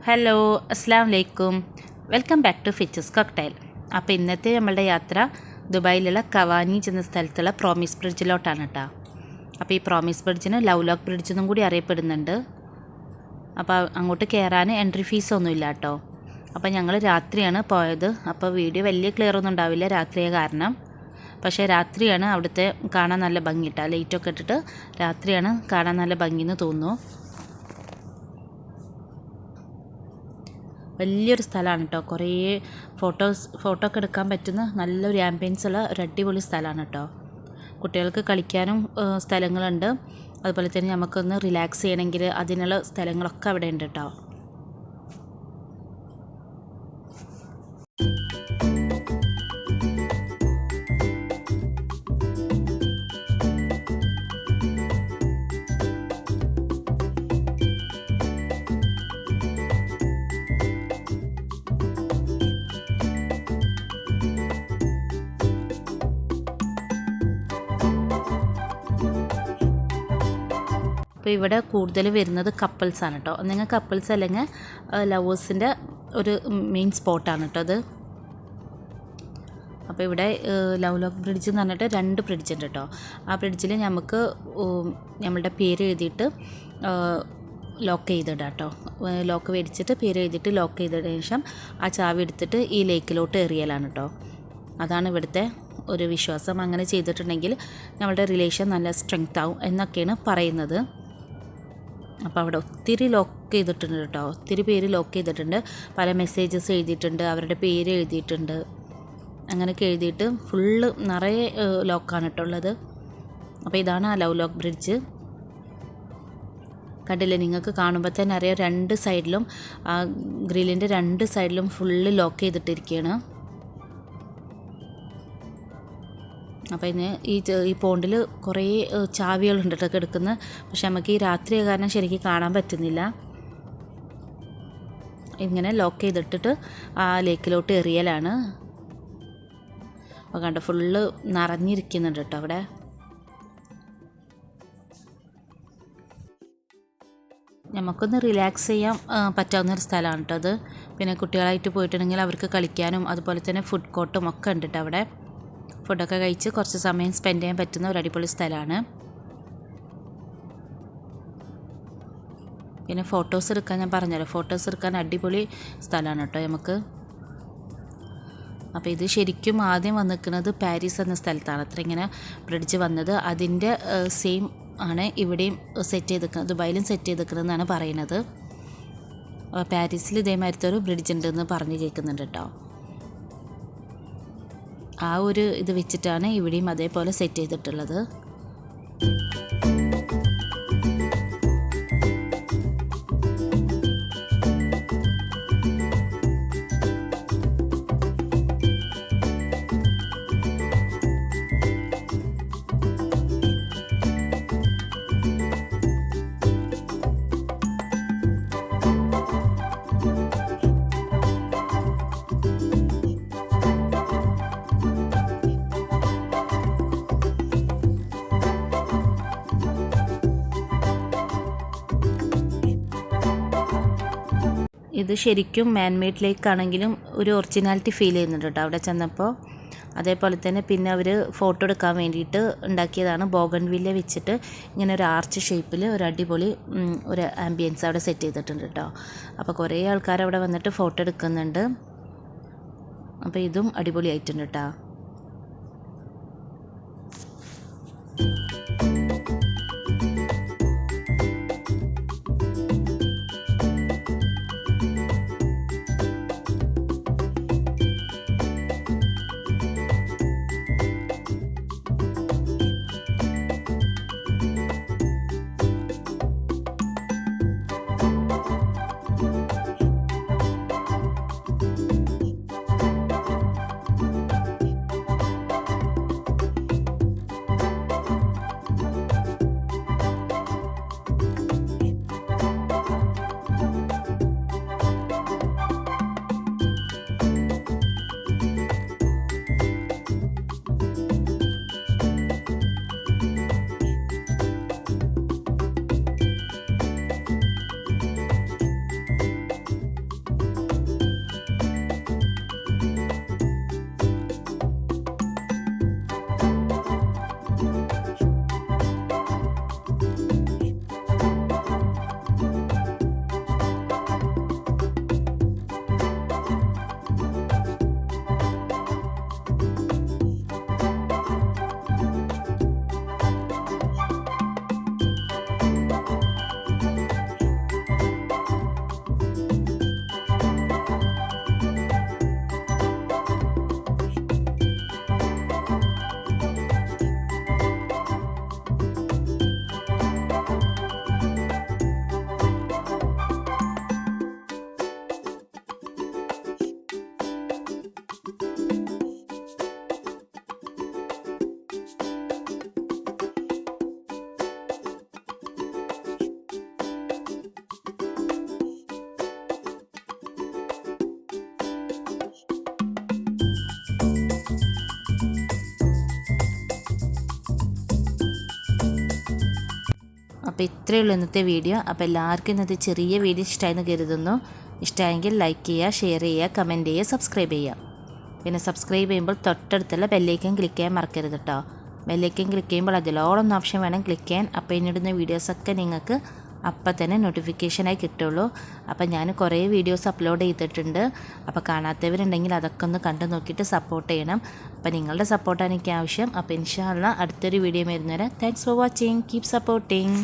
Hello അസ്സലാമു അലൈക്കും welcome back to ഫിച്ചസ് cocktail. അപ്പോൾ ഇന്നത്തെ നമ്മളുടെ യാത്ര ദുബായിലുള്ള കവാനീജ് എന്ന സ്ഥലത്തുള്ള പ്രോമിസ് ബ്രിഡ്ജിലോട്ടാണ് കേട്ടോ. അപ്പോൾ ഈ പ്രോമിസ് ബ്രിഡ്ജിന് ലവ് ലോക്ക് ബ്രിഡ്ജ് എന്നും കൂടി അറിയപ്പെടുന്നുണ്ട്. അപ്പോൾ അങ്ങോട്ട് കയറാൻ എൻട്രി ഫീസൊന്നും ഇല്ല കേട്ടോ. അപ്പോൾ ഞങ്ങൾ രാത്രിയാണ് പോയത്. അപ്പോൾ വീഡിയോ വലിയ ക്ലിയർ ഒന്നും ഉണ്ടാവില്ല രാത്രിയെ കാരണം. പക്ഷേ രാത്രിയാണ് അവിടുത്തെ കാണാൻ നല്ല ഭംഗി കേട്ടോ. ലൈറ്റൊക്കെ ഇട്ടിട്ട് രാത്രിയാണ് കാണാൻ നല്ല ഭംഗിയെന്ന് തോന്നുന്നു. വലിയൊരു സ്ഥലമാണ് കേട്ടോ. കുറേ ഫോട്ടോ ഒക്കെ എടുക്കാൻ പറ്റുന്ന നല്ലൊരു ആംബിയൻസ് ഉള്ള ഒരു അടിപൊളി സ്ഥലമാണ് കേട്ടോ. കുട്ടികൾക്ക് കളിക്കാനും സ്ഥലങ്ങളുണ്ട്. അതുപോലെ തന്നെ നമുക്കൊന്ന് റിലാക്സ് ചെയ്യണമെങ്കിൽ അതിനുള്ള സ്ഥലങ്ങളൊക്കെ അവിടെ ഉണ്ട് കേട്ടോ. അപ്പോൾ ഇവിടെ കൂടുതൽ വരുന്നത് കപ്പിൾസാണ് കേട്ടോ. നിങ്ങൾ കപ്പിൾസ് അല്ലെങ്കിൽ ലവേഴ്സിൻ്റെ ഒരു മെയിൻ സ്പോട്ടാണ് കേട്ടോ അത്. അപ്പോൾ ഇവിടെ ലവ് ലോക്ക് ബ്രിഡ്ജ് എന്ന് പറഞ്ഞിട്ട് 2 ബ്രിഡ്ജ് ഉണ്ട് കേട്ടോ. ആ ബ്രിഡ്ജിൽ നമുക്ക് നമ്മളുടെ പേര് എഴുതിയിട്ട് ലോക്ക് ചെയ്തിടാം കേട്ടോ. ലോക്ക് മേടിച്ചിട്ട് പേര് എഴുതിയിട്ട് ലോക്ക് ചെയ്തതിന് ശേഷം ആ ചാവി എടുത്തിട്ട് ഈ ലേക്കിലോട്ട് എറിയലാണ് കേട്ടോ. അതാണ് ഇവിടുത്തെ ഒരു വിശ്വാസം. അങ്ങനെ ചെയ്തിട്ടുണ്ടെങ്കിൽ നമ്മളുടെ റിലേഷൻ നല്ല സ്ട്രെങ്ത് ആവും എന്നൊക്കെയാണ് പറയുന്നത്. അപ്പോൾ അവിടെ ഒത്തിരി ലോക്ക് ചെയ്തിട്ടുണ്ട് കേട്ടോ. ഒത്തിരി പേര് ലോക്ക് ചെയ്തിട്ടുണ്ട്. പല മെസ്സേജസ് എഴുതിയിട്ടുണ്ട്, അവരുടെ പേര് എഴുതിയിട്ടുണ്ട്. അങ്ങനെയൊക്കെ എഴുതിയിട്ട് ഫുള്ള് നിറയെ ലോക്കാണ് കേട്ടോ ഉള്ളത്. അപ്പോൾ ഇതാണ് ആ ലവ് ലോക്ക് ബ്രിഡ്ജ്. കണ്ടില്ലേ, നിങ്ങൾക്ക് കാണുമ്പോൾ തന്നെ അറിയാം 2 സൈഡിലും ആ ഗ്രില്ലിൻ്റെ 2 സൈഡിലും ഫുള്ള് ലോക്ക് ചെയ്തിട്ടിരിക്കുകയാണ്. അപ്പോൾ ഇന്ന് ഈ പോണ്ടിൽ കുറേ ചാവികളുണ്ട് കേട്ടോ കിടക്കുന്നത്. പക്ഷെ നമുക്ക് ഈ രാത്രി കാരണം ശരിക്കും കാണാൻ പറ്റുന്നില്ല. ഇങ്ങനെ ലോക്ക് ചെയ്തിട്ടിട്ട് ആ ലേക്കിലോട്ട് എറിയലാണ്. അപ്പോൾ കണ്ടോ ഫുള്ള് നിറഞ്ഞിരിക്കുന്നുണ്ട് കേട്ടോ അവിടെ. നമുക്കൊന്ന് റിലാക്സ് ചെയ്യാൻ പറ്റാവുന്നൊരു സ്ഥലമാണ് കേട്ടോ അത്. പിന്നെ കുട്ടികളായിട്ട് പോയിട്ടുണ്ടെങ്കിൽ അവർക്ക് കളിക്കാനും അതുപോലെ തന്നെ ഫുഡ് കോർട്ടും ഒക്കെ ഉണ്ട് കേട്ടോ അവിടെ. ഫുഡൊക്കെ കഴിച്ച് കുറച്ച് സമയം സ്പെൻഡ് ചെയ്യാൻ പറ്റുന്ന ഒരു അടിപൊളി സ്ഥലമാണ്. പിന്നെ ഫോട്ടോസ് എടുക്കാൻ ഞാൻ പറഞ്ഞല്ലോ, ഫോട്ടോസ് എടുക്കാൻ അടിപൊളി സ്ഥലമാണ് കേട്ടോ നമുക്ക്. അപ്പോൾ ഇത് ശരിക്കും ആദ്യം വന്നിരിക്കുന്നത് പാരീസ് എന്ന സ്ഥലത്താണ് അത്ര ഇങ്ങനെ ബ്രിഡ്ജ് വന്നത്. അതിൻ്റെ സെയിം ആണ് ഇവിടെയും സെറ്റ് ചെയ്തിരിക്കുന്നത്, ദുബായിലും സെറ്റ് ചെയ്തിരിക്കുന്നതെന്നാണ് പറയുന്നത്. പാരീസിൽ ഇതേമാതിരത്തെ ഒരു ബ്രിഡ്ജ് ഉണ്ടെന്ന് പറഞ്ഞ് കേൾക്കുന്നുണ്ട് കേട്ടോ. ആ ഒരു ഇത് വെച്ചിട്ടാണ് ഇവിടെയും അതേപോലെ സെറ്റ് ചെയ്തിട്ടുള്ളത്. ഇത് ശരിക്കും മാൻമെയ്ഡ് ലേക്ക് ആണെങ്കിലും ഒരു ഒറിജിനാലിറ്റി ഫീൽ ചെയ്യുന്നുണ്ട് കേട്ടോ അവിടെ ചെന്നപ്പോൾ. അതേപോലെ തന്നെ പിന്നെ അവർ ഫോട്ടോ എടുക്കാൻ വേണ്ടിയിട്ട് ഉണ്ടാക്കിയതാണ് ബോഗൺവില്ല വെച്ചിട്ട് ഇങ്ങനെ ഒരു ആർച്ച് ഷേപ്പിൽ ഒരു അടിപൊളി ഒരു ആംബിയൻസ് അവിടെ സെറ്റ് ചെയ്തിട്ടുണ്ട് കേട്ടോ. അപ്പോൾ കുറേ ആൾക്കാർ അവിടെ വന്നിട്ട് ഫോട്ടോ എടുക്കുന്നുണ്ട്. അപ്പോൾ ഇതും അടിപൊളിയായിട്ടുണ്ട് കേട്ടോ. അപ്പോൾ ഇത്രയേ ഉള്ളൂ ഇന്നത്തെ വീഡിയോ. അപ്പോൾ എല്ലാവർക്കും ഇന്നത്തെ ചെറിയ വീഡിയോ ഇഷ്ടമായെന്ന് കരുതുന്നു. ഇഷ്ടമായെങ്കിൽ ലൈക്ക് ചെയ്യുക, ഷെയർ ചെയ്യുക, കമൻറ്റ് ചെയ്യുക, സബ്സ്ക്രൈബ് ചെയ്യുക. പിന്നെ സബ്സ്ക്രൈബ് ചെയ്യുമ്പോൾ തൊട്ടടുത്തുള്ള ബെല്ലൈക്കൻ ക്ലിക്ക് ചെയ്യാൻ മറക്കരുത് കേട്ടോ. ബെല്ലൈക്കൻ ക്ലിക്ക് ചെയ്യുമ്പോൾ അതിലോടൊന്ന് ഓപ്ഷൻ വേണം ക്ലിക്ക് ചെയ്യാൻ. അപ്പോൾ ഇന്നിടുന്ന വീഡിയോസൊക്കെ നിങ്ങൾക്ക് അപ്പം തന്നെ നോട്ടിഫിക്കേഷനായി കിട്ടുള്ളൂ. അപ്പം ഞാൻ കുറേ വീഡിയോസ് അപ്ലോഡ് ചെയ്തിട്ടുണ്ട്. അപ്പോൾ കാണാത്തവരുണ്ടെങ്കിൽ അതൊക്കെ ഒന്ന് കണ്ടു നോക്കിയിട്ട് സപ്പോർട്ട് ചെയ്യണം. അപ്പോൾ നിങ്ങളുടെ സപ്പോർട്ടാണ് എനിക്ക് ആവശ്യം. അപ്പോൾ ഇൻഷാ അല്ലാഹ് അടുത്തൊരു വീഡിയോ വരുന്നവരെ thanks for watching. Keep supporting.